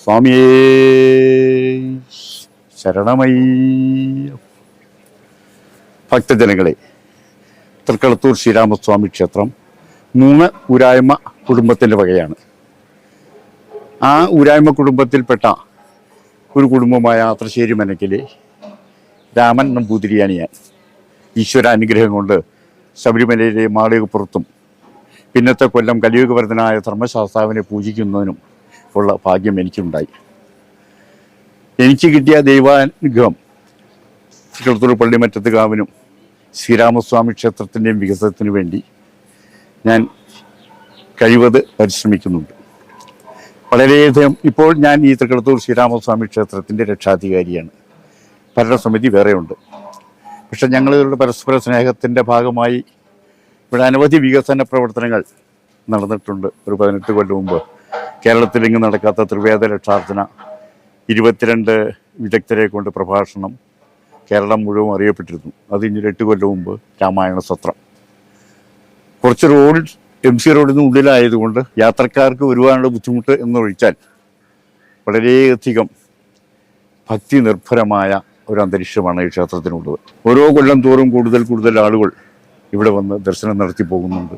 സ്വാമിയേ ശരണമയ്യ. ഭക്തജനങ്ങളെ, തൃക്കളത്തൂർ ശ്രീരാമസ്വാമി ക്ഷേത്രം 3 ഊരായ്മ കുടുംബത്തിൻ്റെ വകയാണ്. ആ ഊരായ്മ കുടുംബത്തിൽപ്പെട്ട ഒരു കുടുംബമായ ആത്രശ്ശേരി മനക്കിലെ രാമൻ നമ്പൂതിരിയാണ് ഞാൻ. ഈശ്വരാനുഗ്രഹം കൊണ്ട് ശബരിമലയിലെ മാളികപ്പുറത്തും പിന്നത്തെ കൊല്ലം കലിയുഗവർദ്ധനായ ധർമ്മശാസ്താവിനെ പൂജിക്കുന്നതിനും ഉള്ള ഭാഗ്യം എനിക്കുണ്ടായി. എനിക്ക് കിട്ടിയ ദൈവാനുഗ്രഹം തൃക്കളത്തൂർ പള്ളിമറ്റത്ത് കാവിനും ശ്രീരാമസ്വാമി ക്ഷേത്രത്തിൻ്റെയും വികസനത്തിനു വേണ്ടി ഞാൻ കഴിവത് പരിശ്രമിക്കുന്നുണ്ട്. വളരെയധികം ഇപ്പോൾ ഞാൻ ഈ തൃക്കളത്തൂർ ശ്രീരാമസ്വാമി ക്ഷേത്രത്തിൻ്റെ രക്ഷാധികാരിയാണ്. ഭരണസമിതി വേറെയുണ്ട്. പക്ഷെ ഞങ്ങളുടെ പരസ്പര സ്നേഹത്തിൻ്റെ ഭാഗമായി ഇവിടെ അനവധി വികസന പ്രവർത്തനങ്ങൾ നടന്നിട്ടുണ്ട്. ഒരു 18 കൊല്ലം മുമ്പ് കേരളത്തിലെങ്ങും നടക്കാത്ത ത്രിവേദ രക്ഷാർത്ഥന, 22 വിദഗ്ധരെ കൊണ്ട് പ്രഭാഷണം, കേരളം മുഴുവൻ അറിയപ്പെട്ടിരുന്നു. അത് ഇനി 8 കൊല്ലം മുമ്പ് രാമായണ സത്രം. കുറച്ച് റോഡ് MC റോഡിൽ നിന്ന് ഉള്ളിലായതുകൊണ്ട് യാത്രക്കാർക്ക് വരുവാനുള്ള ബുദ്ധിമുട്ട് എന്നൊഴിച്ചാൽ വളരെയധികം ഭക്തി നിർഭരമായ ഒരു അന്തരീക്ഷമാണ് ഈ ക്ഷേത്രത്തിനുള്ളത്. ഓരോ കൊല്ലം തോറും കൂടുതൽ ആളുകൾ ഇവിടെ വന്ന് ദർശനം നടത്തി പോകുന്നുണ്ട്.